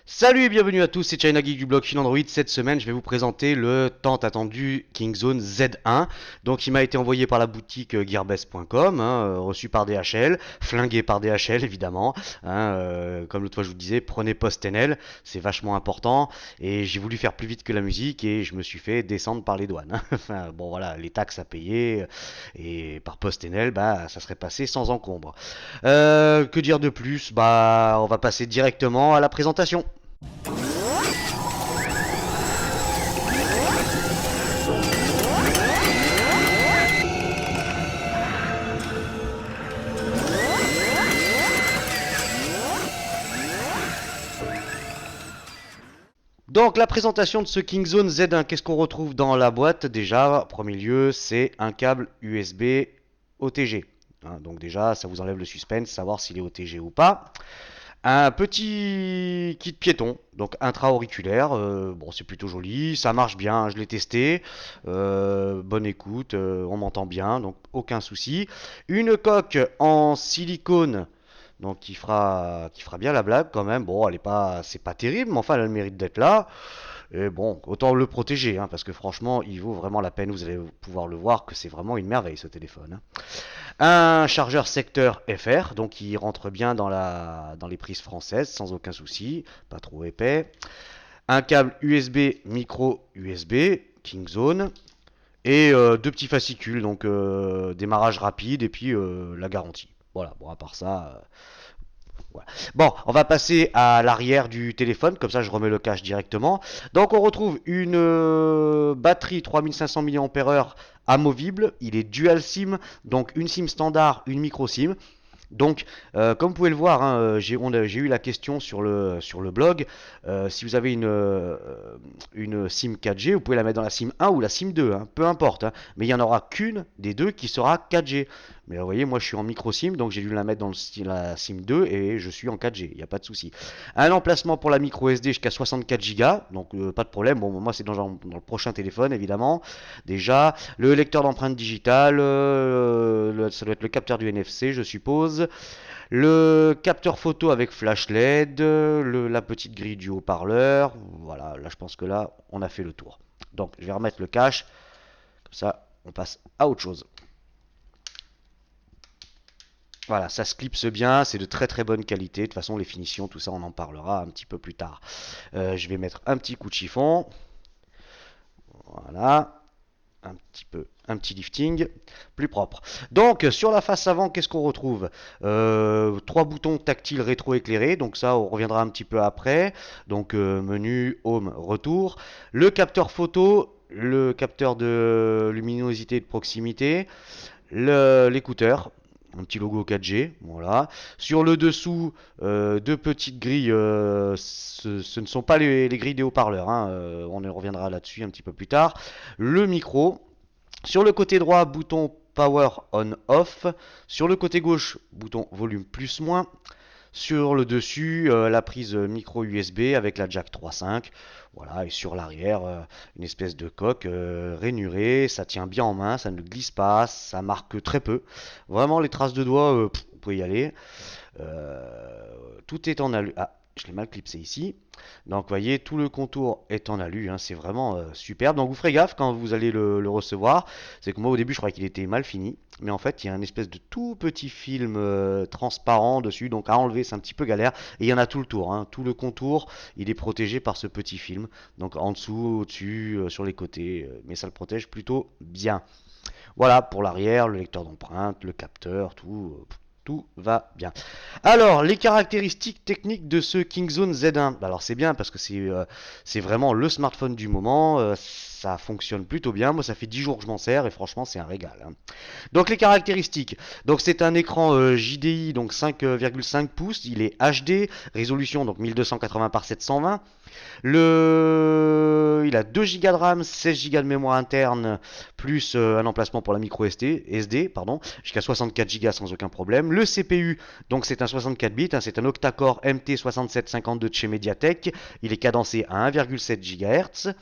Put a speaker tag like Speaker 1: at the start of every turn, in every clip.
Speaker 1: Salut et bienvenue à tous, c'est China Geek du blog Fil Android. Cette semaine, je vais vous présenter le tant attendu Kingzone Z1. Donc, il m'a été envoyé par la boutique gearbest.com, reçu par DHL, flingué par DHL évidemment. Comme l'autre fois, je vous disais, prenez PostNL, c'est vachement important. Et j'ai voulu faire plus vite que la musique et je me suis fait descendre par les douanes. Enfin, bon, voilà, les taxes à payer et par PostNL, bah, ça serait passé sans encombre. Que dire de plus? Bah, on va passer directement à la présentation. Donc la présentation de ce Kingzone Z1, qu'est-ce qu'on retrouve dans la boîte? Déjà, en premier lieu, c'est un câble USB OTG. Donc déjà, ça vous enlève le suspense, savoir s'il est OTG ou pas. Un petit kit piéton, donc intra-auriculaire. Bon, c'est plutôt joli, ça marche bien, hein, je l'ai testé. Bonne écoute, on m'entend bien, donc aucun souci. Une coque en silicone, donc qui fera bien la blague quand même. Bon, elle est pas, c'est pas terrible, mais enfin, elle a le mérite d'être là. Et bon, autant le protéger, hein, parce que franchement, il vaut vraiment la peine. Vous allez pouvoir le voir que c'est vraiment une merveille ce téléphone, hein. Un chargeur secteur FR, donc il rentre bien dans les prises françaises sans aucun souci, pas trop épais. Un câble USB micro USB, Kingzone. Et deux petits fascicules, donc démarrage rapide et puis la garantie. Voilà, bon, à part ça, voilà. Bon, on va passer à l'arrière du téléphone, comme ça je remets le cache directement. Donc on retrouve une batterie 3500 mAh amovible, il est dual SIM, donc une SIM standard, une micro SIM. Donc, comme vous pouvez le voir, hein, j'ai eu la question sur le blog. Si vous avez une SIM 4G, vous pouvez la mettre dans la SIM 1 ou la SIM 2, hein, peu importe, hein, mais il n'y en aura qu'une des deux qui sera 4G. Mais vous voyez, moi je suis en micro SIM, donc j'ai dû la mettre dans la SIM 2 et je suis en 4G, il n'y a pas de souci. Un emplacement pour la micro SD jusqu'à 64 Go, donc pas de problème. Bon, moi c'est dans le prochain téléphone évidemment. Déjà, le lecteur d'empreintes digitales, ça doit être le capteur du NFC, je suppose. Le capteur photo avec flash LED, la petite grille du haut-parleur. Voilà, là je pense que là on a fait le tour. Donc je vais remettre le cache, comme ça on passe à autre chose. Voilà, ça se clipse bien, c'est de très très bonne qualité. De toute façon, les finitions, tout ça, on en parlera un petit peu plus tard. Je vais mettre un petit coup de chiffon. Voilà, un petit lifting plus propre. Donc sur la face avant, qu'est-ce qu'on retrouve? Trois boutons tactiles rétro-éclairés, donc ça on reviendra un petit peu après. Donc menu, home, retour. Le capteur photo, le capteur de luminosité et de proximité, l'écouteur. Un petit logo 4G, voilà. Sur le dessous, deux petites grilles. Ce ne sont pas les grilles des haut-parleurs, hein, on y reviendra là-dessus un petit peu plus tard. Le micro, sur le côté droit, bouton Power On Off. Sur le côté gauche, bouton Volume plus moins. Sur le dessus, la prise micro USB avec la jack 3.5. Voilà, et sur l'arrière, une espèce de coque rainurée. Ça tient bien en main, ça ne glisse pas, ça marque très peu. Vraiment, les traces de doigts, vous pouvez y aller. Tout est en alu. Ah, je l'ai mal clipsé ici. Donc, vous voyez, tout le contour est en alu, hein, c'est vraiment superbe. Donc, vous ferez gaffe quand vous allez le recevoir. C'est que moi, au début, je croyais qu'il était mal fini. Mais en fait, il y a un espèce de tout petit film transparent dessus. Donc, à enlever, c'est un petit peu galère. Et il y en a tout le tour, hein. Tout le contour, il est protégé par ce petit film. Donc, en dessous, au-dessus, sur les côtés. Mais ça le protège plutôt bien. Voilà pour l'arrière, le lecteur d'empreintes, le capteur, tout va bien. Alors, les caractéristiques techniques de ce Kingzone Z1. Alors, c'est bien parce que c'est vraiment le smartphone du moment. Ça fonctionne plutôt bien. Moi, ça fait 10 jours que je m'en sers et franchement, c'est un régal, hein. Donc, les caractéristiques. Donc, c'est un écran JDI, donc 5,5 pouces. Il est HD, résolution donc 1280 par 720. Il a 2 Go de RAM, 16 Go de mémoire interne, plus un emplacement pour la micro SD, pardon, jusqu'à 64 Go sans aucun problème. Le CPU, donc c'est un 64 bits, hein, c'est un octa-core MT6752 de chez Mediatek. Il est cadencé à 1,7 GHz.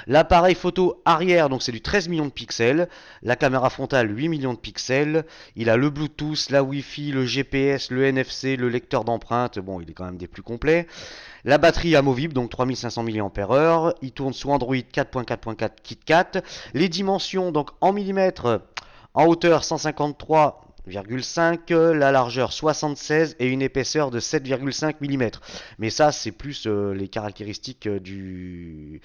Speaker 1: L'appareil photo arrière, donc c'est du 13 millions de pixels. La caméra frontale, 8 millions de pixels. Il a le Bluetooth, la Wi-Fi, le GPS, le NFC, le lecteur d'empreintes. Bon, il est quand même des plus complets. La batterie amovible, donc 3500 mAh. Il tourne sous Android 4.4.4 KitKat. Les dimensions, donc en millimètres, en hauteur 153,5, la largeur 76 et une épaisseur de 7,5 mm. Mais ça, c'est plus les caractéristiques du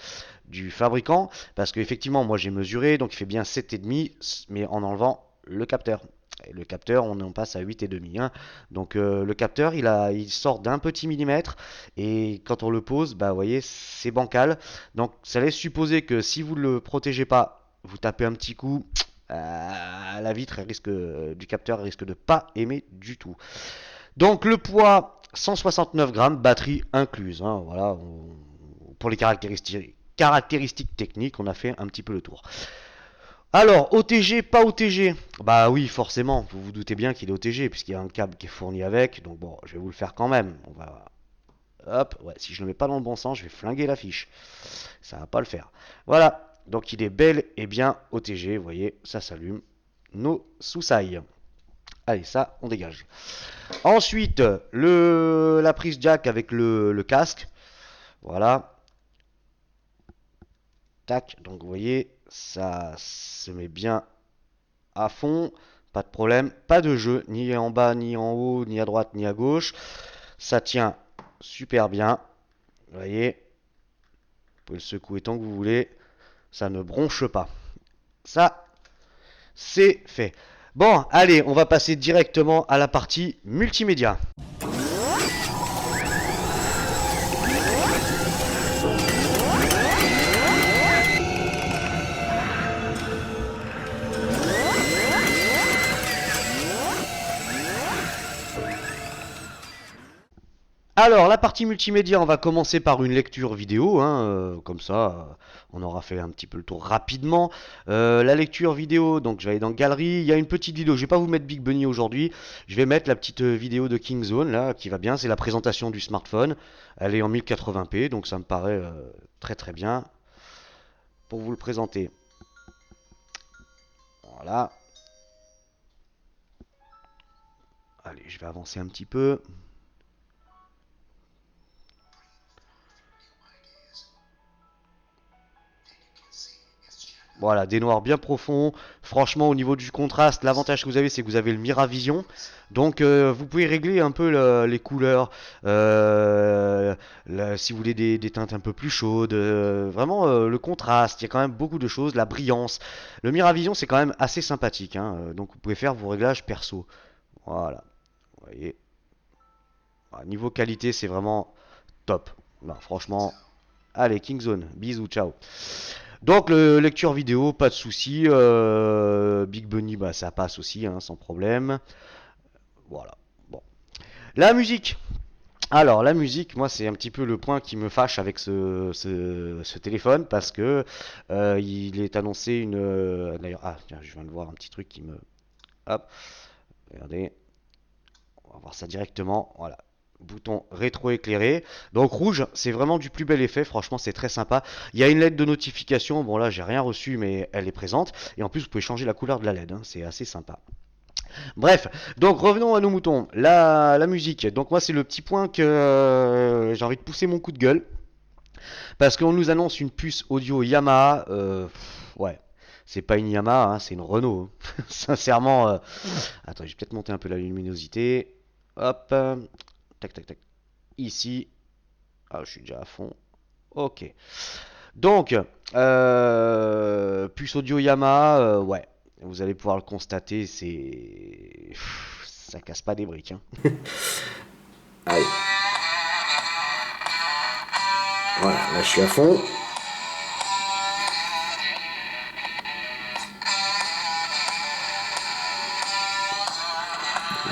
Speaker 1: fabricant. Parce qu'effectivement, moi j'ai mesuré, donc il fait bien 7,5, mais en enlevant le capteur. Et le capteur, on en passe à 8,5. Hein. Donc le capteur, il sort d'un petit millimètre. Et quand on le pose, bah, vous voyez, c'est bancal. Donc ça laisse supposer que si vous ne le protégez pas, vous tapez un petit coup, la vitre du capteur risque de pas aimer du tout. Donc le poids 169 grammes, batterie incluse. Hein, voilà, pour les caractéristiques techniques, on a fait un petit peu le tour. Alors, OTG, pas OTG. Bah oui, forcément, vous vous doutez bien qu'il est OTG, puisqu'il y a un câble qui est fourni avec. Donc bon, je vais vous le faire quand même. On va. Hop, ouais, si je ne le mets pas dans le bon sens, je vais flinguer la fiche. Ça va pas le faire. Voilà, donc il est bel et bien OTG, vous voyez, ça s'allume. Nos sous-sailles. Allez, ça, on dégage. Ensuite, la prise jack avec le casque. Voilà. Tac, donc vous voyez, ça se met bien à fond. Pas de problème, pas de jeu, ni en bas, ni en haut, ni à droite, ni à gauche. Ça tient super bien. Vous voyez, vous pouvez le secouer tant que vous voulez. Ça ne bronche pas. Ça, c'est fait. Bon, allez, on va passer directement à la partie multimédia. Alors, la partie multimédia, on va commencer par une lecture vidéo, hein, comme ça, on aura fait un petit peu le tour rapidement. La lecture vidéo, donc je vais aller dans Galerie, il y a une petite vidéo, je vais pas vous mettre Big Bunny aujourd'hui, je vais mettre la petite vidéo de Kingzone, là, qui va bien, c'est la présentation du smartphone. Elle est en 1080p, donc ça me paraît très très bien pour vous le présenter. Voilà. Allez, je vais avancer un petit peu. Voilà, des noirs bien profonds. Franchement, au niveau du contraste, l'avantage que vous avez, c'est que vous avez le Miravision. Donc, vous pouvez régler un peu les couleurs. Si vous voulez des teintes un peu plus chaudes. Vraiment, le contraste. Il y a quand même beaucoup de choses. La brillance. Le Miravision, c'est quand même assez sympathique. Hein, donc, vous pouvez faire vos réglages perso. Voilà. Vous voyez. Voilà, niveau qualité, c'est vraiment top. Là, franchement, allez, Kingzone. Bisous, ciao. Donc, lecture vidéo, pas de souci. Big Bunny, bah, ça passe aussi, hein, sans problème. Voilà. Bon. La musique. Alors, la musique, moi, c'est un petit peu le point qui me fâche avec ce téléphone parce que il est annoncé une. D'ailleurs, ah, tiens, je viens de voir un petit truc qui me. Hop. Regardez. On va voir ça directement. Voilà. Bouton rétro-éclairé. Donc rouge, c'est vraiment du plus bel effet, franchement c'est très sympa. Il y a une LED de notification, bon là j'ai rien reçu mais elle est présente. Et en plus vous pouvez changer la couleur de la LED, hein. C'est assez sympa. Bref, donc revenons à nos moutons. La musique, donc moi c'est le petit point que j'ai envie de pousser mon coup de gueule. Parce qu'on nous annonce une puce audio Yamaha. Ouais, c'est pas une Yamaha, hein, c'est une Renault. Sincèrement, attends, je vais peut-être monter un peu la luminosité. Hop, tac tac tac. Ici, ah, je suis déjà à fond. Ok. Donc, puce audio Yamaha, ouais. Vous allez pouvoir le constater, c'est. Ça casse pas des briques. Hein.
Speaker 2: Allez. Voilà, là je suis à fond.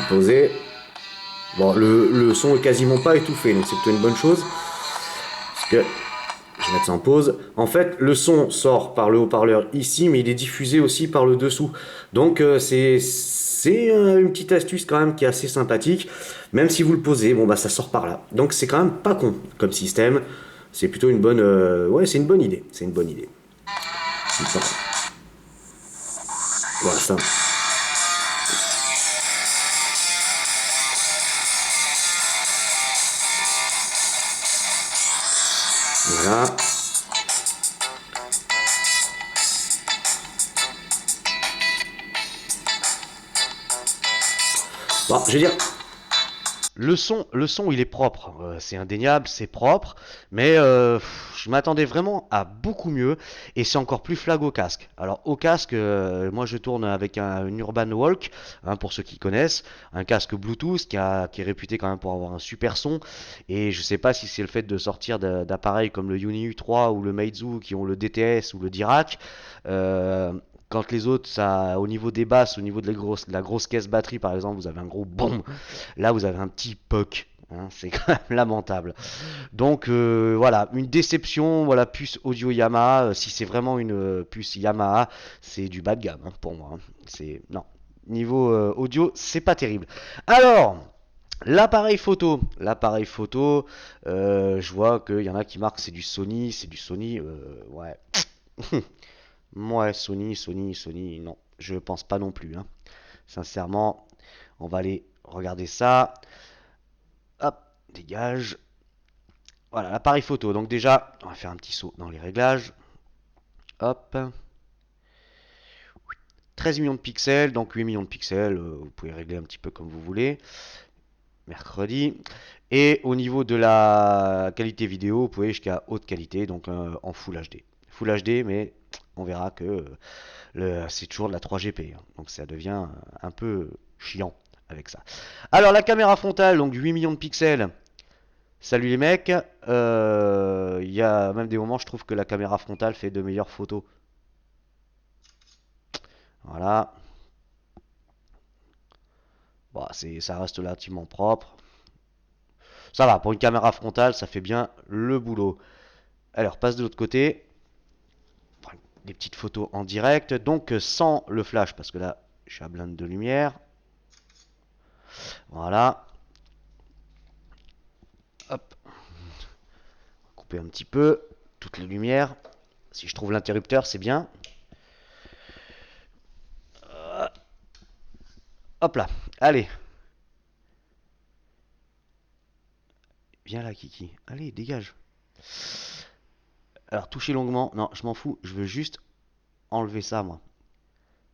Speaker 2: Poser. Bon, le son est quasiment pas étouffé, donc c'est plutôt une bonne chose. Parce que je vais mettre ça en pause. En fait, le son sort par le haut-parleur ici, mais il est diffusé aussi par le dessous. Donc c'est une petite astuce quand même qui est assez sympathique. Même si vous le posez, bon bah ça sort par là. Donc c'est quand même pas con comme système. c'est plutôt une bonne, ouais, c'est une bonne idée, c'est une bonne idée. Voilà, ça. Voilà. Bon, je veux dire,
Speaker 1: Le son, il est propre, c'est indéniable, c'est propre, mais je m'attendais vraiment à beaucoup mieux, et c'est encore plus flag au casque. Alors au casque, moi je tourne avec un Urban Walk, hein, pour ceux qui connaissent, un casque Bluetooth qui est réputé quand même pour avoir un super son, et je sais pas si c'est le fait de sortir d'appareils comme le Uni U3 ou le Meizu qui ont le DTS ou le Dirac, euh, quand les autres, ça, au niveau des basses, au niveau de la grosse caisse batterie par exemple, vous avez un gros boom. Là, vous avez un petit POC. Hein, c'est quand même lamentable. Donc voilà, une déception. Voilà, puce audio Yamaha. Si c'est vraiment une puce Yamaha, c'est du bas de gamme, hein, pour moi. Hein. C'est non. Niveau audio, c'est pas terrible. Alors, l'appareil photo. L'appareil photo, je vois qu'il y en a qui marquent c'est du Sony. C'est du Sony. Ouais. Ouais, Sony. Non, je pense pas non plus. Hein. Sincèrement, on va aller regarder ça. Hop, dégage. Voilà, l'appareil photo. Donc déjà, on va faire un petit saut dans les réglages. Hop. 13 millions de pixels, donc 8 millions de pixels. Vous pouvez régler un petit peu comme vous voulez. Mercredi. Et au niveau de la qualité vidéo, vous pouvez jusqu'à haute qualité, donc en Full HD. Full HD, mais on verra que c'est toujours de la 3GP. Hein. Donc ça devient un peu chiant avec ça. Alors la caméra frontale, donc 8 millions de pixels. Salut les mecs, il y a même des moments je trouve que la caméra frontale fait de meilleures photos. Voilà, bon, ça reste relativement propre. Ça va, pour une caméra frontale, ça fait bien le boulot. Alors, passe de l'autre côté. Des petites photos en direct, donc sans le flash, parce que là, je suis à blinde de lumière. Voilà. Hop, couper un petit peu toutes les lumières. Si je trouve l'interrupteur, c'est bien. Hop là, allez. Viens là, Kiki. Allez, dégage. Alors, toucher longuement. Non, je m'en fous. Je veux juste enlever ça, moi.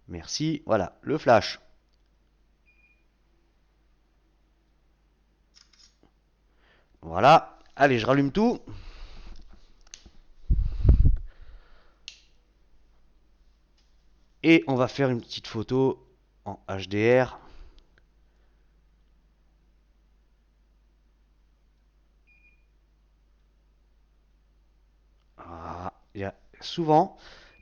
Speaker 1: Merci. Voilà, le flash. Voilà. Allez, je rallume tout. Et on va faire une petite photo en HDR. Ah, souvent,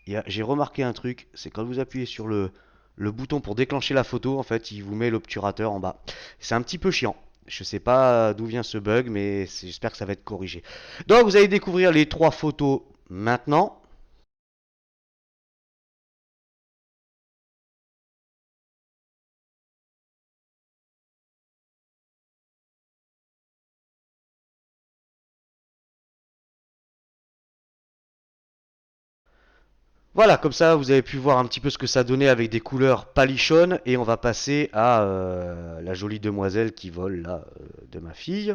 Speaker 1: j'ai remarqué un truc, c'est quand vous appuyez sur le bouton pour déclencher la photo, en fait, il vous met l'obturateur en bas. C'est un petit peu chiant. Je sais pas d'où vient ce bug, mais j'espère que ça va être corrigé. Donc, vous allez découvrir les trois photos maintenant. Voilà, comme ça, vous avez pu voir un petit peu ce que ça donnait avec des couleurs palichonnes. Et on va passer à la jolie demoiselle qui vole là de ma fille.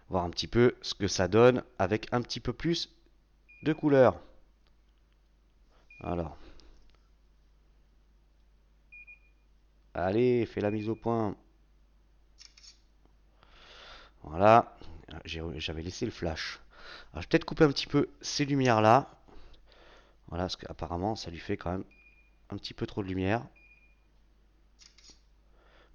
Speaker 1: Voir un petit peu ce que ça donne avec un petit peu plus de couleurs. Alors, allez, fais la mise au point. Voilà, j'avais laissé le flash. Alors, je vais peut-être couper un petit peu ces lumières-là. Voilà, parce qu'apparemment, ça lui fait quand même un petit peu trop de lumière.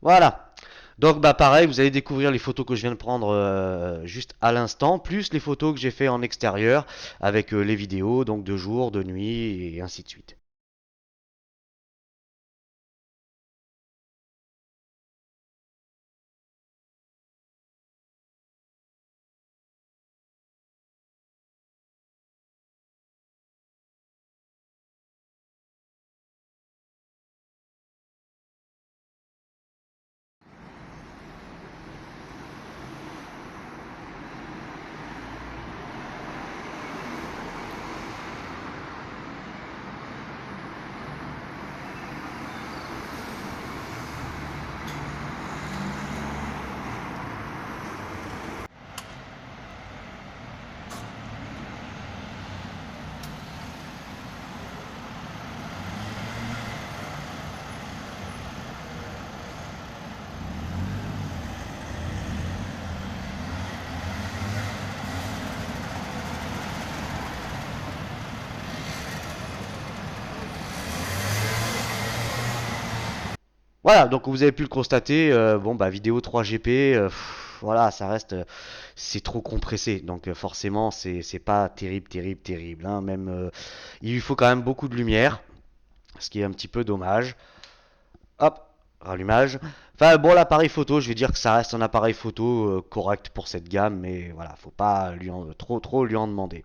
Speaker 1: Voilà. Donc, bah pareil, vous allez découvrir les photos que je viens de prendre juste à l'instant, plus les photos que j'ai fait en extérieur avec les vidéos, donc de jour, de nuit et ainsi de suite. Voilà, donc vous avez pu le constater, bon bah vidéo 3GP, voilà, ça reste, c'est trop compressé, donc forcément c'est pas terrible, terrible, terrible, hein. Même il lui faut quand même beaucoup de lumière, ce qui est un petit peu dommage. Hop, rallumage. Enfin bon, l'appareil photo, je vais dire que ça reste un appareil photo correct pour cette gamme, mais voilà, faut pas lui en, trop lui en demander.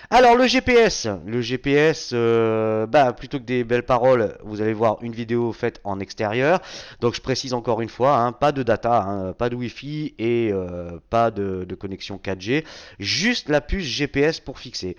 Speaker 1: Alors le GPS, bah, plutôt que des belles paroles, vous allez voir une vidéo faite en extérieur. Donc je précise encore une fois, hein, pas de data, hein, pas de Wi-Fi et pas de connexion 4G, juste la puce GPS pour fixer.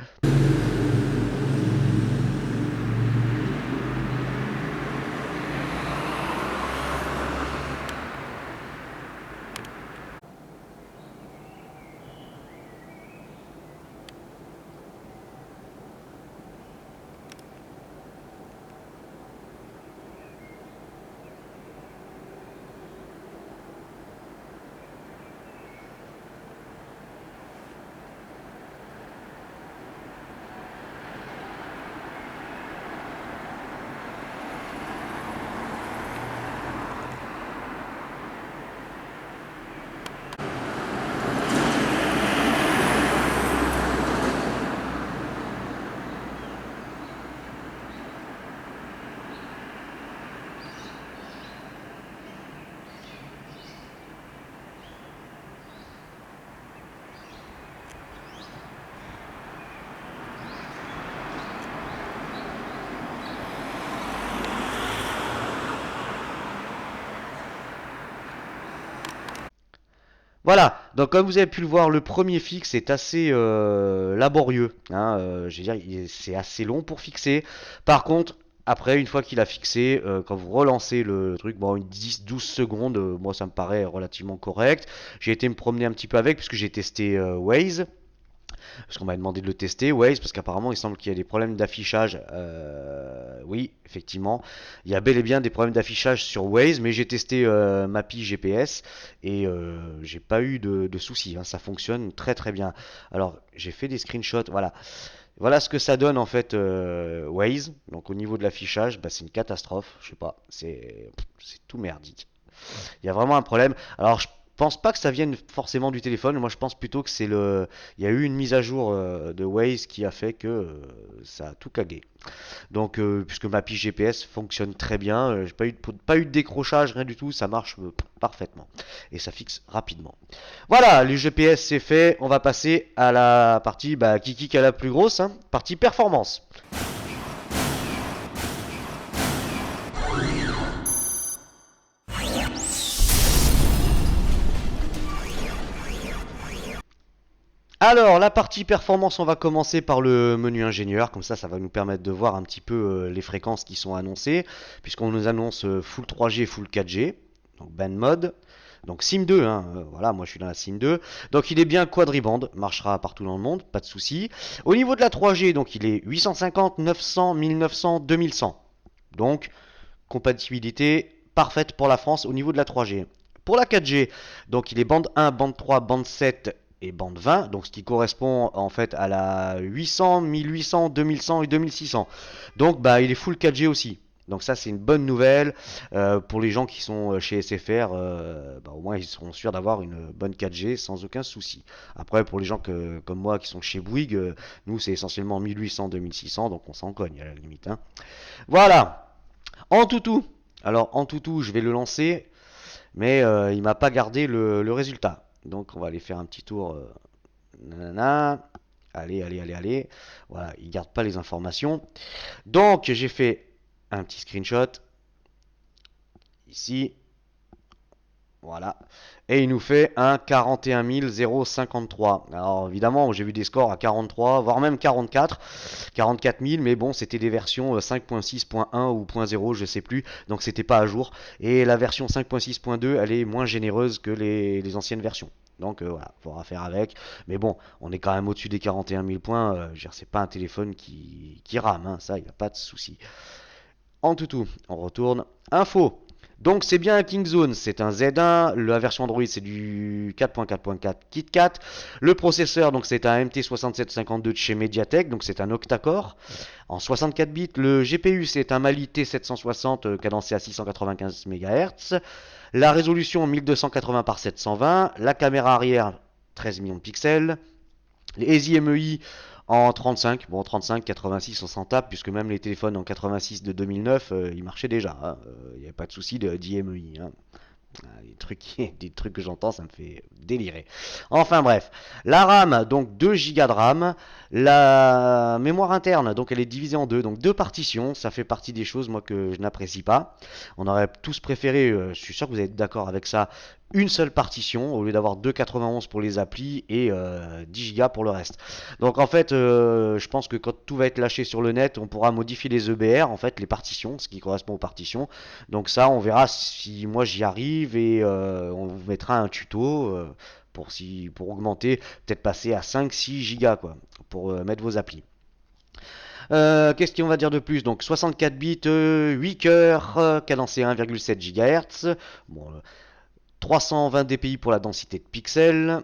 Speaker 1: Voilà, donc comme vous avez pu le voir, le premier fixe est assez laborieux, hein, je veux dire, c'est assez long pour fixer. Par contre, après, une fois qu'il a fixé, quand vous relancez le truc, bon, une 10-12 secondes, moi ça me paraît relativement correct. J'ai été me promener un petit peu avec, puisque j'ai testé Waze. Parce qu'on m'a demandé de le tester, Waze, parce qu'apparemment il semble qu'il y a des problèmes d'affichage. Oui, effectivement, il y a bel et bien des problèmes d'affichage sur Waze, mais j'ai testé Mappy GPS et j'ai pas eu de soucis, hein, ça fonctionne très très bien. Alors j'ai fait des screenshots, voilà. Voilà ce que ça donne en fait Waze. Donc au niveau de l'affichage, bah, c'est une catastrophe. Je sais pas, c'est tout merdique. Il y a vraiment un problème. Alors, je pense pas que ça vienne forcément du téléphone. Moi, je pense plutôt que il y a eu une mise à jour de Waze qui a fait que ça a tout cagué. Donc, puisque ma pige GPS fonctionne très bien, j'ai pas eu de décrochage, rien du tout. Ça marche parfaitement et ça fixe rapidement. Voilà, le GPS c'est fait. On va passer à la partie bah, qui a la plus grosse, hein, partie performance. Alors, la partie performance, on va commencer par le menu ingénieur. Comme ça va nous permettre de voir un petit peu les fréquences qui sont annoncées, puisqu'on nous annonce Full 3G, Full 4G, donc band mode. Donc SIM 2, hein, voilà, moi je suis dans la SIM 2. Donc il est bien quadriband, marchera partout dans le monde, pas de souci. Au niveau de la 3G, donc il est 850, 900, 1900, 2100. Donc compatibilité parfaite pour la France au niveau de la 3G. Pour la 4G, donc il est bande 1, bande 3, bande 7 et bande 20, donc ce qui correspond en fait à la 800, 1800, 2100 et 2600. Donc bah il est full 4G aussi. Donc ça c'est une bonne nouvelle pour les gens qui sont chez SFR. Bah, au moins ils seront sûrs d'avoir une bonne 4G sans aucun souci. Après pour les gens comme moi qui sont chez Bouygues, nous c'est essentiellement 1800, 2600, donc on s'en cogne à la limite, hein. Voilà. En toutou. Alors en toutou, je vais le lancer, mais il m'a pas gardé le résultat. Donc on va aller faire un petit tour. Nanana. Allez, allez, allez, allez. Voilà, il garde pas les informations. Donc j'ai fait un petit screenshot ici. Voilà. Et il nous fait un 41 053. Alors évidemment, j'ai vu des scores à 43, voire même 44. 44 000, mais bon, c'était des versions 5.6.1 ou 0.0, je sais plus. Donc c'était pas à jour. Et la version 5.6.2, elle est moins généreuse que les anciennes versions. Donc voilà, il faudra faire avec. Mais bon, on est quand même au-dessus des 41 000 points. C'est pas un téléphone qui rame, hein, ça, il n'y a pas de souci. En toutou, on retourne. Info. Donc c'est bien un Kingzone, c'est un Z1, la version Android c'est du 4.4.4 KitKat. Le processeur donc c'est un MT6752 de chez Mediatek, donc c'est un octa-core en 64 bits. Le GPU c'est un Mali T760 cadencé à 695 MHz. La résolution 1280 par 720, la caméra arrière 13 millions de pixels, les EASY MEI en 35, bon 35, 86 on s'en tape, puisque même les téléphones en 86 de 2009, ils marchaient déjà, hein. Il n'y avait pas de souci d'IMEI, hein. Des trucs que j'entends, ça me fait délirer. Enfin bref, la RAM, donc 2 Go de RAM. La mémoire interne, donc elle est divisée en deux, donc deux partitions. Ça fait partie des choses, moi, que je n'apprécie pas. On aurait tous préféré, je suis sûr que vous êtes d'accord avec ça, une seule partition, au lieu d'avoir 2,91 pour les applis et 10 Go pour le reste. Donc en fait, je pense que quand tout va être lâché sur le net, on pourra modifier les EBR, en fait, les partitions, ce qui correspond aux partitions. Donc ça, on verra si moi j'y arrive et on vous mettra un tuto pour augmenter, peut-être passer à 5-6 gigas quoi, pour mettre vos applis. Qu'est-ce qu'on va dire de plus? Donc 64 bits, 8 cœurs, cadencé 1,7 GHz, bon, 320 dpi pour la densité de pixels,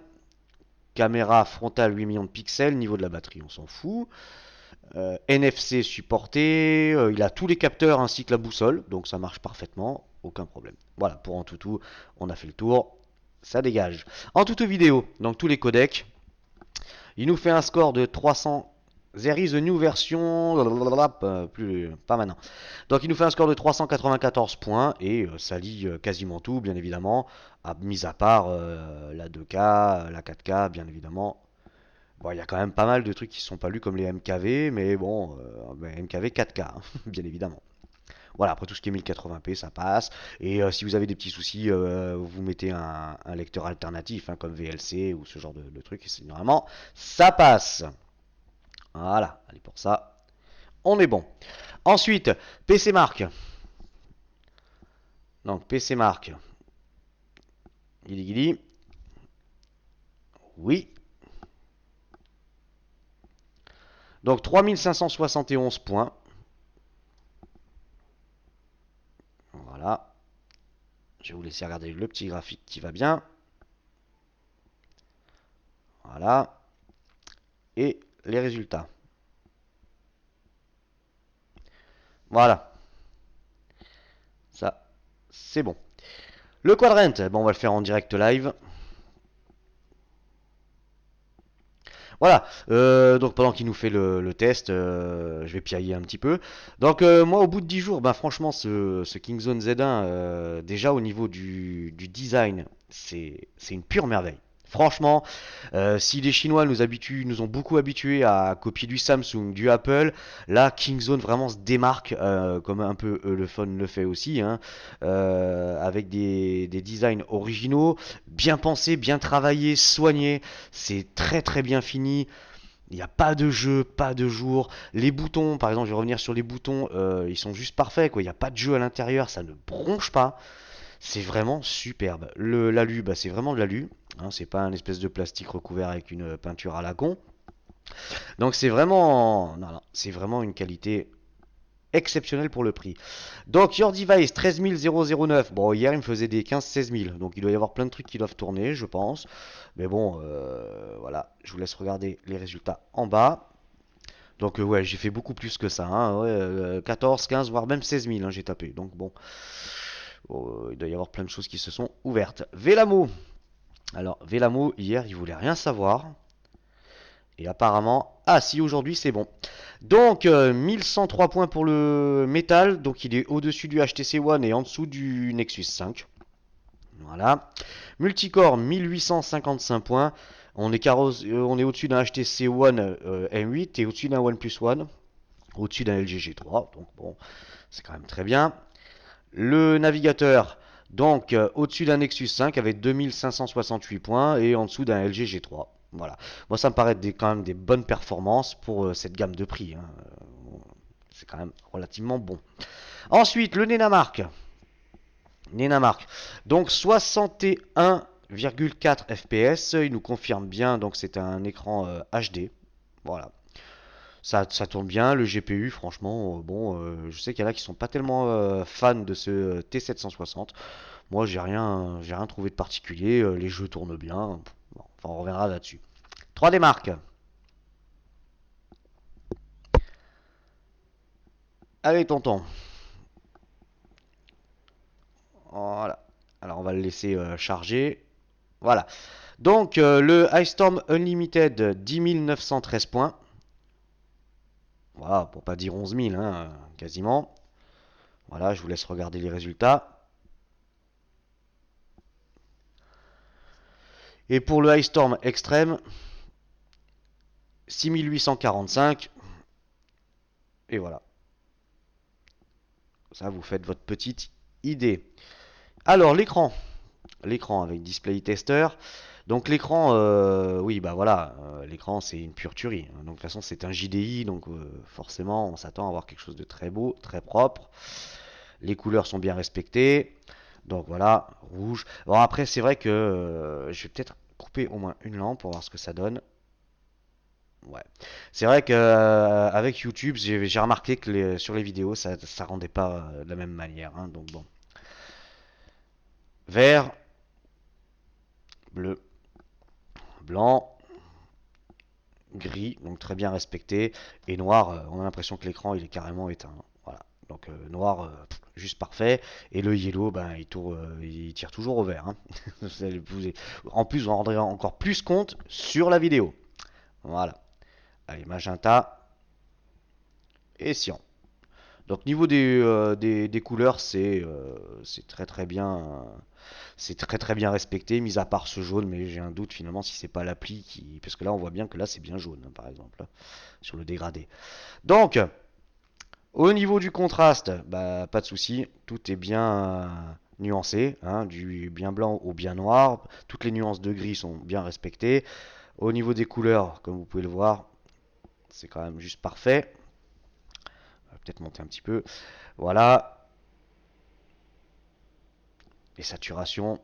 Speaker 1: caméra frontale 8 millions de pixels, niveau de la batterie on s'en fout. NFC supporté, il a tous les capteurs ainsi que la boussole, donc ça marche parfaitement, aucun problème. Voilà, pour Antutu, on a fait le tour, ça dégage. Antutu vidéo, donc tous les codecs, il nous fait un score de 300. There is a new version, pas maintenant. Donc il nous fait un score de 394 points et ça lit quasiment tout, bien évidemment, mis à part la 2K, la 4K, bien évidemment. Bon, il y a quand même pas mal de trucs qui ne sont pas lus comme les MKV, mais bon, MKV 4K, hein, bien évidemment. Voilà, après tout ce qui est 1080p, ça passe. Et si vous avez des petits soucis, vous mettez un lecteur alternatif, hein, comme VLC ou ce genre de truc, et normalement, ça passe. Voilà, allez pour ça, on est bon. Ensuite, PC Mark. Donc, PC Mark. Guili guili. Oui. Donc, 3571 points. Voilà. Je vais vous laisser regarder le petit graphique qui va bien. Voilà. Et les résultats. Voilà. Ça, c'est bon. Le quadrant, bon, on va le faire en direct live. Voilà, donc pendant qu'il nous fait le test, je vais piailler un petit peu. Donc moi au bout de 10 jours, ben, franchement ce Kingzone Z1, déjà au niveau du design, c'est une pure merveille. Franchement, si les Chinois nous ont beaucoup habitués à copier du Samsung, du Apple, là Kingzone vraiment se démarque, comme un peu le phone le fait aussi, hein, avec des designs originaux, bien pensés, bien travaillés, soignés. C'est très très bien fini. Il n'y a pas de jeu, pas de jour. Les boutons, par exemple, je vais revenir sur les boutons, ils sont juste parfaits, quoi. Il n'y a pas de jeu à l'intérieur, ça ne bronche pas. C'est vraiment superbe. L'alu, bah, c'est vraiment de l'alu, hein, c'est pas un espèce de plastique recouvert avec une peinture à la con. Donc c'est vraiment, non, non, c'est vraiment une qualité exceptionnelle pour le prix. Donc Your Device 13009. Bon, hier il me faisait des 15-16 000. Donc il doit y avoir plein de trucs qui doivent tourner, je pense. Mais bon, voilà, je vous laisse regarder les résultats en bas. Donc ouais, j'ai fait beaucoup plus que ça, hein, ouais, 14, 15, voire même 16 000, hein, j'ai tapé. Donc bon, il doit y avoir plein de choses qui se sont ouvertes. Vélamo. Alors Vélamo, hier, il voulait rien savoir. Et apparemment, ah si, aujourd'hui c'est bon. Donc 1103 points pour le métal, donc il est au-dessus du HTC One et en dessous du Nexus 5. Voilà. Multicore 1855 points. On est au-dessus d'un HTC One M8 et au-dessus d'un OnePlus One, au-dessus d'un LG G3. Donc bon, c'est quand même très bien. Le navigateur, donc au-dessus d'un Nexus 5 avec 2568 points et en dessous d'un LG G3. Voilà. Moi, ça me paraît quand même des bonnes performances pour cette gamme de prix, hein. C'est quand même relativement bon. Ensuite, le Nenamark. Nenamark. Donc 61,4 fps. Il nous confirme bien, donc c'est un écran HD. Voilà. Ça tourne bien, le GPU, franchement, bon, je sais qu'il y en a qui sont pas tellement fans de ce T760. Moi, j'ai rien trouvé de particulier. Les jeux tournent bien. Bon, enfin, on reviendra là-dessus. 3D Mark. Allez, tonton. Voilà. Alors, on va le laisser charger. Voilà. Donc, le Ice Storm Unlimited, 10 913 points. Voilà, pour pas dire 11 000, hein, quasiment. Voilà, je vous laisse regarder les résultats. Et pour le Ice Storm Extreme, 6 845. Et voilà. Ça, vous faites votre petite idée. Alors, l'écran. L'écran avec Display Tester. Donc l'écran, oui, bah voilà, l'écran c'est une pure tuerie. Donc de toute façon c'est un JDI, donc forcément on s'attend à avoir quelque chose de très beau, très propre. Les couleurs sont bien respectées. Donc voilà, rouge. Bon après c'est vrai que je vais peut-être couper au moins une lampe pour voir ce que ça donne. Ouais. C'est vrai que avec YouTube j'ai remarqué que sur les vidéos ça rendait pas de la même manière, hein. Donc bon. Vert, bleu, blanc, gris, donc très bien respecté, et noir, on a l'impression que l'écran il est carrément éteint. Voilà, donc noir, juste parfait, et le yellow, ben, il tire toujours au vert, hein. En plus, vous en rendrez encore plus compte sur la vidéo. Voilà, allez, magenta et cyan. Donc niveau des couleurs, c'est très bien. C'est très bien respecté, mis à part ce jaune, mais j'ai un doute finalement si c'est pas l'appli qui. Parce que là on voit bien que là c'est bien jaune, hein, par exemple, là, sur le dégradé. Donc, au niveau du contraste, bah pas de souci, tout est bien nuancé, hein, du bien blanc au bien noir, toutes les nuances de gris sont bien respectées. Au niveau des couleurs, comme vous pouvez le voir, c'est quand même juste parfait. On va peut-être monter un petit peu. Voilà, les saturations.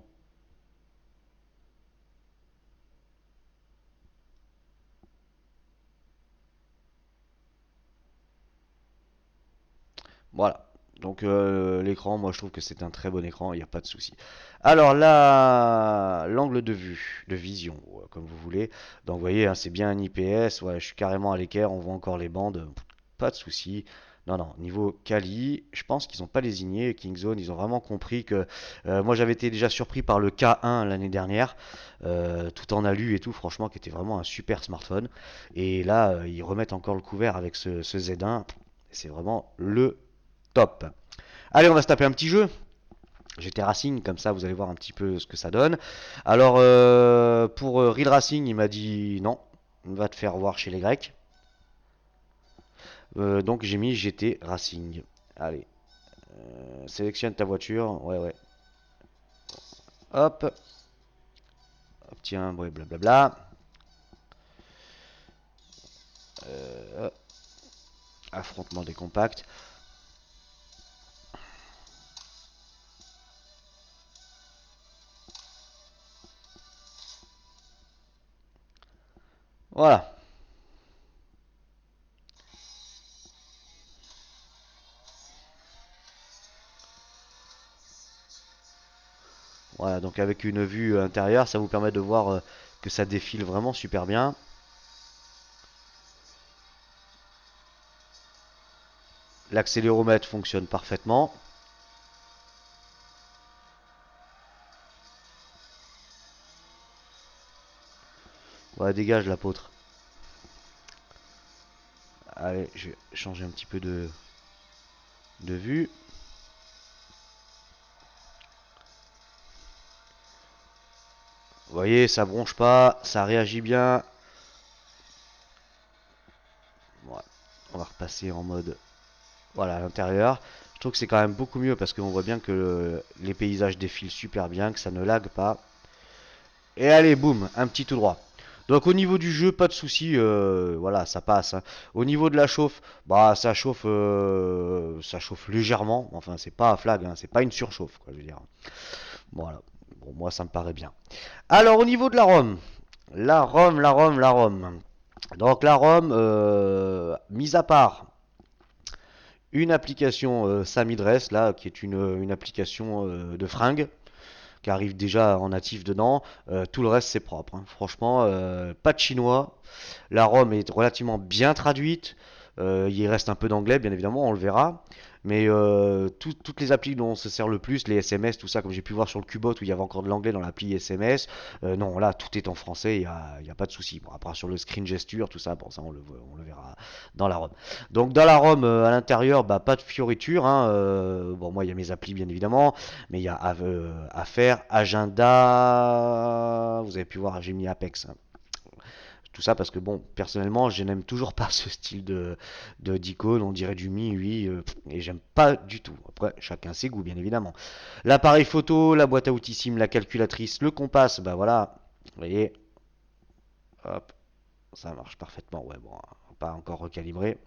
Speaker 1: Voilà. Donc l'écran, moi je trouve que c'est un très bon écran, il n'y a pas de souci. Alors là, l'angle de vue, de vision, comme vous voulez. Donc vous voyez, hein, c'est bien un IPS, ouais, je suis carrément à l'équerre, on voit encore les bandes, pas de souci. Non, non, niveau quali, je pense qu'ils n'ont pas lésiné, Kingzone, ils ont vraiment compris que... moi j'avais été déjà surpris par le K1 l'année dernière, tout en alu et tout, franchement, qui était vraiment un super smartphone. Et là, ils remettent encore le couvert avec ce Z1, c'est vraiment le top. Allez, on va se taper un petit jeu. GT Racing, comme ça vous allez voir un petit peu ce que ça donne. Alors, pour Real Racing, il m'a dit non, on va te faire voir chez les Grecs. Donc j'ai mis GT Racing. Allez, sélectionne ta voiture. Ouais, ouais. Hop. Obtiens, ouais, blablabla. Affrontement des compacts. Voilà. Voilà, donc avec une vue intérieure, ça vous permet de voir que ça défile vraiment super bien. L'accéléromètre fonctionne parfaitement. Voilà, dégage l'apôtre. Allez, je vais changer un petit peu de vue. Vous voyez, ça bronche pas, ça réagit bien. Voilà. On va repasser en mode, voilà, à l'intérieur. Je trouve que c'est quand même beaucoup mieux parce qu'on voit bien que les paysages défilent super bien, que ça ne lag pas. Et allez, boum, un petit tout droit. Donc au niveau du jeu, pas de souci, voilà, ça passe, hein. Au niveau de la chauffe, bah ça chauffe légèrement. Enfin, c'est pas un flag, hein, c'est pas une surchauffe, quoi, je veux dire. Voilà. Bon, moi, ça me paraît bien. Alors, au niveau de la ROM, la ROM. Donc la ROM, mis à part une application Samidress, là, qui est une application de fringues, qui arrive déjà en natif dedans. Tout le reste, c'est propre, hein. Franchement, pas de chinois. La ROM est relativement bien traduite. Il reste un peu d'anglais, bien évidemment, on le verra. Mais toutes les applis dont on se sert le plus, les SMS, tout ça, comme j'ai pu voir sur le Cubot où il y avait encore de l'anglais dans l'appli SMS, non, là, tout est en français, il y a pas de souci. Bon, après, sur le screen gesture, tout ça, bon, ça, on le verra dans la ROM. Donc, dans la ROM, à l'intérieur, bah, pas de fioritures, hein. Bon, moi, il y a mes applis, bien évidemment, mais il y a Affaires, Agenda. Vous avez pu voir, j'ai mis Apex, hein. Tout ça parce que bon, personnellement, je n'aime toujours pas ce style d'icône, on dirait du Mi, oui, et j'aime pas du tout. Après, chacun ses goûts, bien évidemment. L'appareil photo, la boîte à outils SIM, la calculatrice, le compas, bah voilà, vous voyez, hop, ça marche parfaitement. Ouais, bon, pas encore recalibré.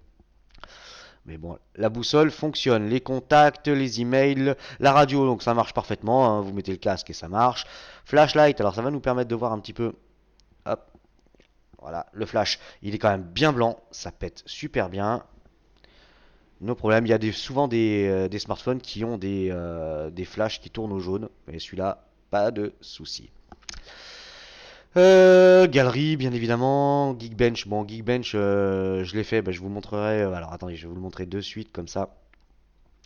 Speaker 1: Mais bon, la boussole fonctionne, les contacts, les emails, la radio, donc ça marche parfaitement, hein. Vous mettez le casque et ça marche. Flashlight, alors ça va nous permettre de voir un petit peu, hop, voilà, le flash, il est quand même bien blanc, ça pète super bien. No problème, il y a souvent des smartphones qui ont des flashs qui tournent au jaune, mais celui-là, pas de souci. Galerie, bien évidemment, Geekbench. Bon, Geekbench, je l'ai fait, bah, je vous montrerai. Alors attendez, je vais vous le montrer de suite, comme ça.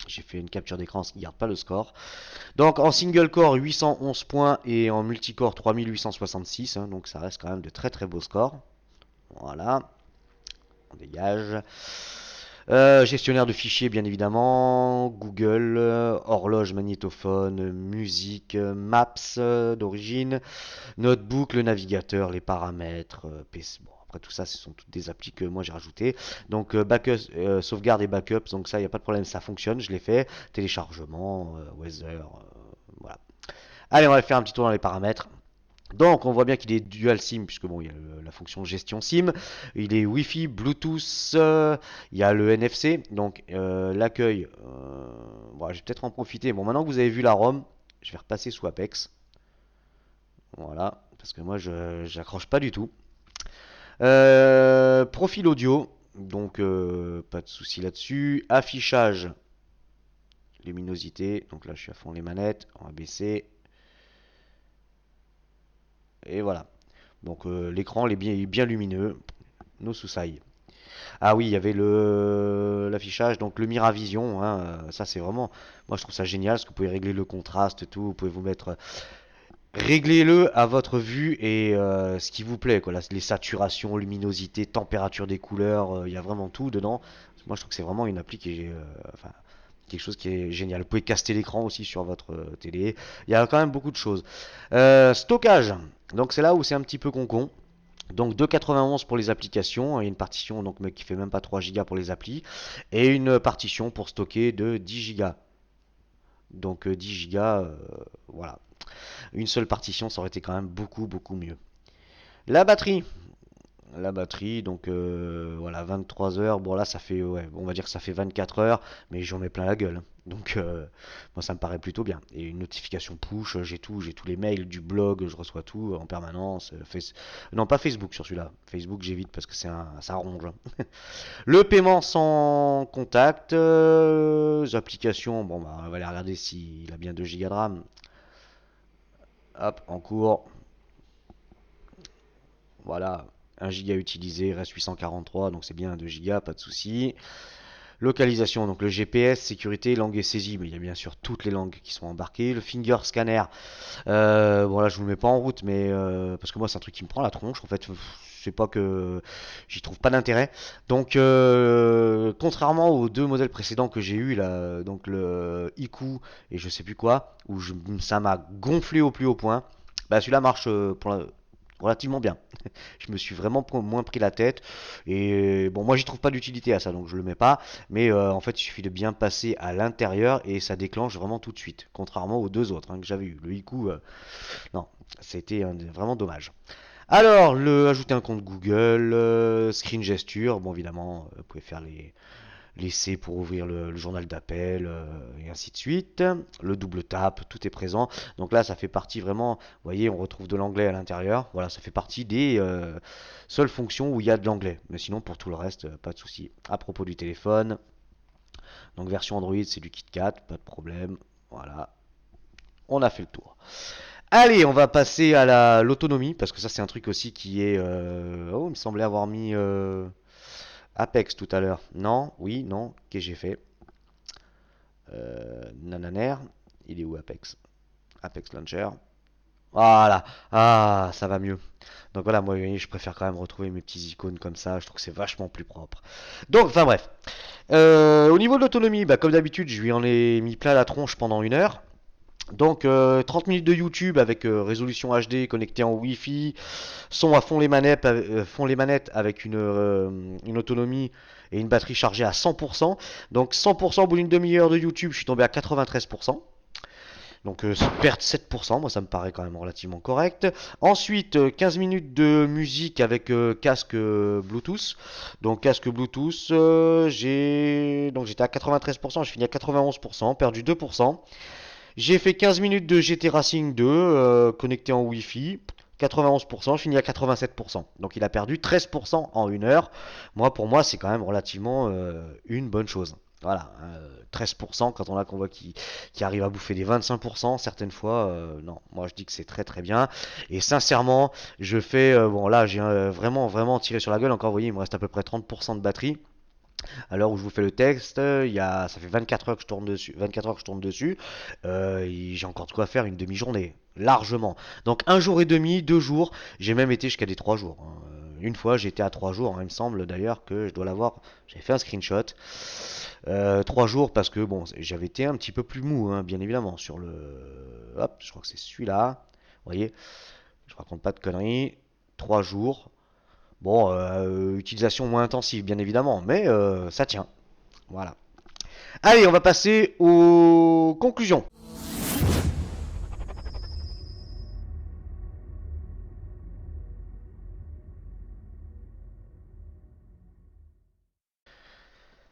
Speaker 1: J'ai fait une capture d'écran, ça ne garde pas le score. Donc en single core 811 points et en multicore 3866, hein, donc ça reste quand même de très très beaux scores. Voilà, on dégage. Gestionnaire de fichiers, bien évidemment. Google, horloge, magnétophone, musique, Maps d'origine, notebook, le navigateur, les paramètres, PC. Bon, après tout ça, ce sont toutes des applis que moi j'ai rajoutées. Donc backup, sauvegarde et backup, donc ça, il n'y a pas de problème, ça fonctionne, je l'ai fait. Téléchargement, weather, voilà. Allez, on va faire un petit tour dans les paramètres. Donc on voit bien qu'il est dual SIM puisque bon il y a la fonction gestion SIM, il est Wi-Fi, Bluetooth, il y a le NFC, donc l'accueil. Bon, je vais peut-être en profiter. Bon maintenant que vous avez vu la ROM, je vais repasser sous Apex. Voilà, parce que moi je j'accroche pas du tout. Profil audio, donc pas de souci là-dessus. Affichage, luminosité, donc là je suis à fond les manettes, on va baisser. Et voilà. Donc l'écran est bien lumineux. No souci. Ah oui, il y avait l'affichage, donc le Miravision, hein, ça c'est vraiment, moi je trouve ça génial, parce que vous pouvez régler le contraste, tout, vous pouvez vous mettre, réglez-le à votre vue et ce qui vous plaît, quoi, les saturations, luminosité, température des couleurs, il y a vraiment tout dedans. Moi je trouve que c'est vraiment une appli qui est, enfin, quelque chose qui est génial. Vous pouvez caster l'écran aussi sur votre télé, il y a quand même beaucoup de choses. Stockage, donc c'est là où c'est un petit peu concon. Donc 2,91 pour les applications et une partition donc, qui fait même pas 3 Go pour les applis et une partition pour stocker de 10 Go. Donc 10 Go, voilà. Une seule partition, ça aurait été quand même beaucoup beaucoup mieux. La batterie, donc voilà, 23 heures. Bon, là, ça fait, ouais, on va dire que ça fait 24 heures, mais j'en mets plein la gueule. Donc, moi, ça me paraît plutôt bien. Et une notification push, j'ai tous les mails du blog, je reçois tout en permanence. Non, pas Facebook sur celui-là. Facebook, j'évite parce que ça ronge. Le paiement sans contact, applications, bon, bah, on va aller regarder s'il a bien 2 Go de RAM. Hop, en cours. Voilà, 1 giga utilisé, reste 843, donc c'est bien 2 gigas, pas de souci. Localisation, donc le GPS, sécurité, langue et saisie, mais il y a bien sûr toutes les langues qui sont embarquées. Le finger scanner, bon là je vous le mets pas en route, mais parce que moi c'est un truc qui me prend la tronche, en fait, c'est pas que j'y trouve pas d'intérêt. Donc contrairement aux deux modèles précédents que j'ai eu là, donc le IQ et je sais plus quoi, où ça m'a gonflé au plus haut point, bah celui-là marche relativement bien. Je me suis vraiment moins pris la tête. Et bon, moi j'y trouve pas d'utilité à ça, donc je le mets pas. Mais en fait, il suffit de bien passer à l'intérieur et ça déclenche vraiment tout de suite. Contrairement aux deux autres, hein, que j'avais eu. Le IQ, non, c'était vraiment dommage. Alors, ajouter un compte Google, screen gesture. Bon, évidemment, vous pouvez faire les C pour ouvrir le journal d'appel, et ainsi de suite. Le double tap, tout est présent. Donc là, ça fait partie vraiment, vous voyez, on retrouve de l'anglais à l'intérieur. Voilà, ça fait partie des seules fonctions où il y a de l'anglais. Mais sinon, pour tout le reste, pas de souci. À propos du téléphone, donc version Android, c'est du KitKat, pas de problème. Voilà, on a fait le tour. Allez, on va passer à l'autonomie, parce que ça c'est un truc aussi qui est... Oh, il me semblait avoir mis Apex tout à l'heure. Non, oui, non, qu'est-ce que j'ai fait? Nananer, il est où Apex? Apex Launcher. Voilà, ah, ça va mieux. Donc voilà, moi je préfère quand même retrouver mes petits icônes comme ça, je trouve que c'est vachement plus propre. Donc, enfin bref. Au niveau de l'autonomie, bah, comme d'habitude, je lui en ai mis plein la tronche pendant 1 heure. Donc 30 minutes de YouTube avec résolution HD connectée en Wi-Fi, son à fond les manettes avec une autonomie et une batterie chargée à 100%. Donc 100% au bout d'une demi-heure de YouTube, je suis tombé à 93%. Donc perdre 7%, moi ça me paraît quand même relativement correct. Ensuite, 15 minutes de musique avec casque Bluetooth. Donc casque Bluetooth, j'étais à 93%, je finis à 91%, perdu 2%. J'ai fait 15 minutes de GT Racing 2 connecté en Wi-Fi. 91%, je finis à 87%. Donc il a perdu 13% en 1 heure. Moi, pour moi, c'est quand même relativement une bonne chose. Voilà, 13% quand on a qu'on voit qui arrive à bouffer des 25%, certaines fois, non, moi je dis que c'est très très bien. Et sincèrement, je fais, bon là j'ai vraiment vraiment tiré sur la gueule, encore vous voyez, il me reste à peu près 30% de batterie. À l'heure où je vous fais le texte, ça fait 24 heures que je tourne dessus. 24 heures que je tourne dessus. J'ai encore de quoi faire une demi-journée, largement. Donc un jour et demi, 2 jours. J'ai même été jusqu'à des 3 jours, hein. Une fois, j'étais à 3 jours, hein. Il me semble d'ailleurs que je dois l'avoir. J'avais fait un screenshot. 3 jours parce que bon, j'avais été un petit peu plus mou, hein, bien évidemment. Sur le. Hop, je crois que c'est celui-là. Vous voyez, je raconte pas de conneries. 3 jours. Bon, utilisation moins intensive, bien évidemment, mais ça tient. Voilà. Allez, on va passer aux conclusions.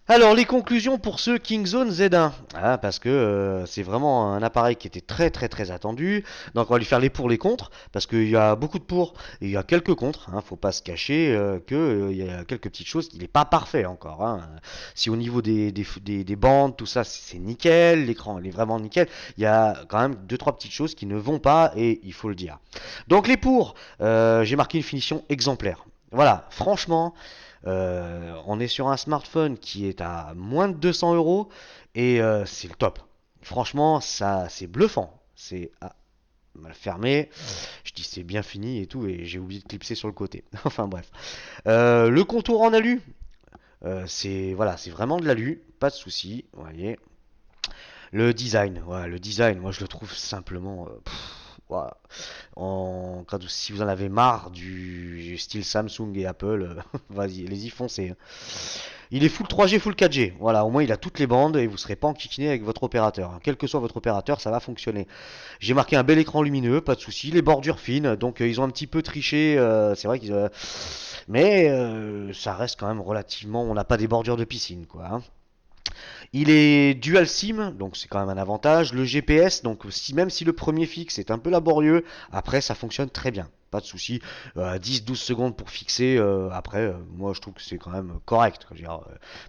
Speaker 1: Alors, les conclusions pour ce Kingzone Z1. Ah, parce que c'est vraiment un appareil qui était très très très attendu. Donc, on va lui faire les pour, les contre. Parce qu'il y a beaucoup de pour et il y a quelques contre. Hein, faut pas se cacher qu'il y a quelques petites choses. Il n'est pas parfait encore. Hein. Si au niveau des bandes, tout ça, c'est nickel. L'écran, il est vraiment nickel. Il y a quand même deux trois petites choses qui ne vont pas et il faut le dire. Donc, les pour, j'ai marqué une finition exemplaire. Voilà, franchement. On est sur un smartphone qui est à moins de 200 euros et c'est le top. Franchement, ça, c'est bluffant. C'est mal fermé. Je dis c'est bien fini et tout et j'ai oublié de clipser sur le côté. Enfin bref. Le contour en alu, c'est voilà, c'est vraiment de l'alu, pas de souci. Vous voyez. Le design, moi je le trouve simplement. Voilà. Si vous en avez marre du style Samsung et Apple, vas-y, allez-y, foncez. Il est full 3G, full 4G. Voilà, au moins il a toutes les bandes et vous ne serez pas enquiquiné avec votre opérateur. Quel que soit votre opérateur, ça va fonctionner. J'ai marqué un bel écran lumineux, pas de souci. Les bordures fines, donc ils ont un petit peu triché. C'est vrai qu'ils. Mais ça reste quand même relativement. On n'a pas des bordures de piscine, quoi. Hein. Il est dual SIM, donc c'est quand même un avantage. Le GPS, donc même si le premier fixe est un peu laborieux, après ça fonctionne très bien. Pas de souci. 10-12 secondes pour fixer. Après, moi je trouve que c'est quand même correct. Je veux dire,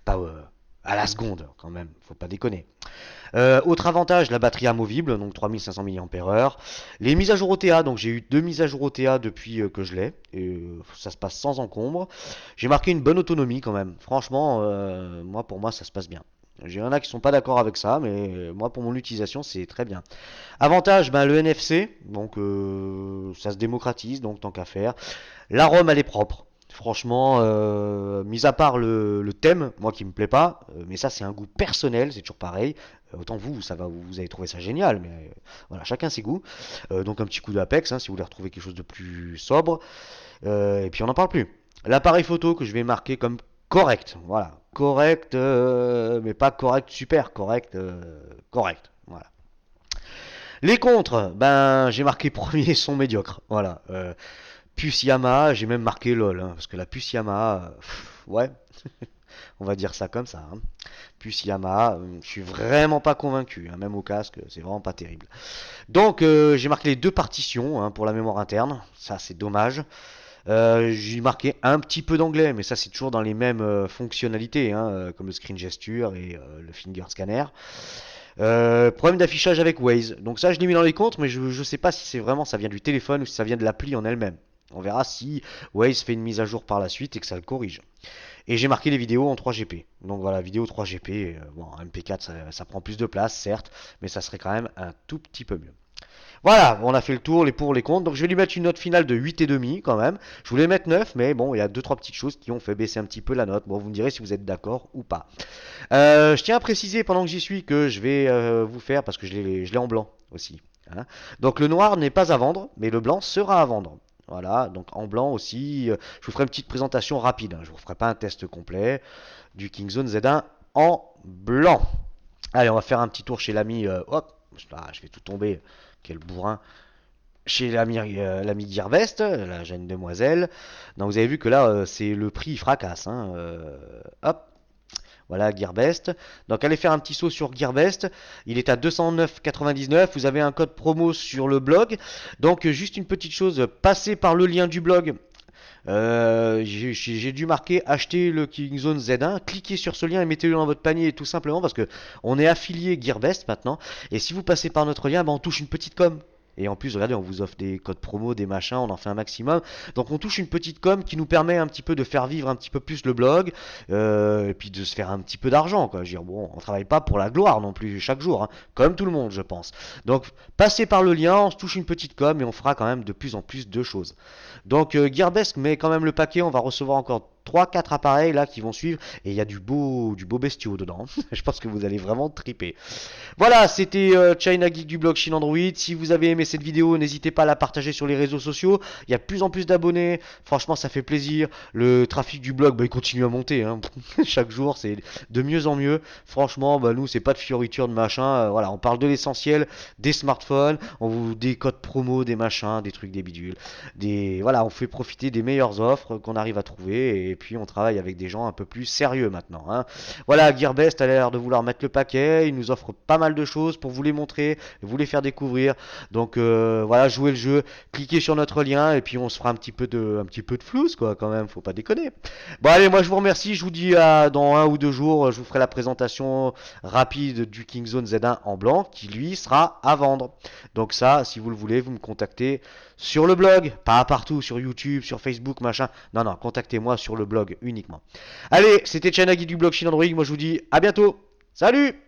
Speaker 1: pas à la seconde quand même, faut pas déconner. Autre avantage, la batterie amovible, donc 3500 mAh. Les mises à jour OTA, donc j'ai eu 2 mises à jour OTA depuis que je l'ai, et ça se passe sans encombre. J'ai marqué une bonne autonomie quand même. Franchement, pour moi, ça se passe bien. J'ai en a qui sont pas d'accord avec ça, mais moi pour mon utilisation c'est très bien. Avantage, ben, le NFC, donc ça se démocratise, donc tant qu'à faire. La ROM elle est propre. Franchement, mis à part le thème, moi qui me plaît pas, mais ça c'est un goût personnel, c'est toujours pareil. Autant vous, vous avez trouvé ça génial, mais voilà, chacun ses goûts. Donc un petit coup d'Apex, hein, si vous voulez retrouver quelque chose de plus sobre. Et puis on n'en parle plus. L'appareil photo que je vais marquer comme correct, voilà, correct, mais pas correct super, correct, correct, voilà. Les contres, ben j'ai marqué premier son médiocre, voilà. Puce Yamaha, j'ai même marqué LOL, hein, parce que la puce Yamaha, ouais. On va dire ça comme ça, hein. Plus Yamaha, je suis vraiment pas convaincu, hein, même au casque, c'est vraiment pas terrible. Donc j'ai marqué les deux partitions, hein, pour la mémoire interne, ça c'est dommage. J'ai marqué un petit peu d'anglais, mais ça c'est toujours dans les mêmes fonctionnalités, hein, comme le screen gesture et le finger scanner. Problème d'affichage avec Waze. Donc ça je l'ai mis dans les comptes, mais je sais pas si c'est vraiment ça vient du téléphone ou si ça vient de l'appli en elle-même. On verra si Waze fait une mise à jour par la suite et que ça le corrige. Et j'ai marqué les vidéos en 3GP. Donc voilà, vidéo 3GP. Bon, MP4 ça prend plus de place, certes, mais ça serait quand même un tout petit peu mieux. Voilà, on a fait le tour, les pour, les contre. Donc je vais lui mettre une note finale de 8,5 quand même. Je voulais mettre 9, mais bon, il y a deux trois petites choses qui ont fait baisser un petit peu la note. Bon, vous me direz si vous êtes d'accord ou pas. Je tiens à préciser pendant que j'y suis que je vais vous faire, parce que je l'ai en blanc aussi, hein. Donc le noir n'est pas à vendre, mais le blanc sera à vendre. Voilà, donc en blanc aussi, je vous ferai une petite présentation rapide, hein. Je vous ferai pas un test complet du Kingzone Z1 en blanc. Allez, on va faire un petit tour chez l'ami. Hop, je vais tout tomber. Quel bourrin. Chez l'ami Gearbest, la jeune demoiselle. Donc vous avez vu que là, c'est le prix il fracasse, hein. Hop, voilà Gearbest. Donc allez faire un petit saut sur Gearbest. Il est à 209,99. Vous avez un code promo sur le blog. Donc juste une petite chose, passez par le lien du blog. J'ai dû marquer acheter le Kingzone Z1, cliquez sur ce lien et mettez-le dans votre panier tout simplement parce que on est affilié Gearbest maintenant et si vous passez par notre lien, ben, on touche une petite com. Et en plus, regardez, on vous offre des codes promo, des machins, on en fait un maximum. Donc on touche une petite com qui nous permet un petit peu de faire vivre un petit peu plus le blog, et puis de se faire un petit peu d'argent, quoi. Je veux dire, bon, on travaille pas pour la gloire non plus chaque jour, hein, comme tout le monde, je pense. Donc passez par le lien, on se touche une petite com et on fera quand même de plus en plus de choses. Donc Gearbest met quand même le paquet, on va recevoir encore 3-4 appareils là qui vont suivre et il y a du beau bestiau dedans. Je pense que vous allez vraiment triper. Voilà, c'était China Geek du blog Chine Android. Si vous avez aimé cette vidéo, n'hésitez pas à la partager sur les réseaux sociaux. Il y a de plus en plus d'abonnés. Franchement, ça fait plaisir. Le trafic du blog, bah, il continue à monter, hein. Chaque jour, c'est de mieux en mieux. Franchement, bah, nous, c'est pas de fioritures de machin. Voilà, on parle de l'essentiel, des smartphones. On vous des codes promo, des machins, des trucs, des bidules. Voilà, on fait profiter des meilleures offres qu'on arrive à trouver. Et puis, on travaille avec des gens un peu plus sérieux maintenant, hein. Voilà, Gearbest a l'air de vouloir mettre le paquet. Il nous offre pas mal de choses pour vous les montrer, vous les faire découvrir. Donc voilà, jouez le jeu, cliquez sur notre lien et puis on se fera un petit peu de flouze quoi, quand même, faut pas déconner. Bon allez, moi je vous remercie, je vous dis à dans 1 ou 2 jours, je vous ferai la présentation rapide du Kingzone Z1 en blanc qui lui sera à vendre. Donc ça, si vous le voulez, vous me contactez sur le blog, pas partout, sur YouTube, sur Facebook, machin. Non, non, contactez-moi sur le blog uniquement. Allez, c'était Chanagi du blog Chine Android, moi je vous dis à bientôt. Salut!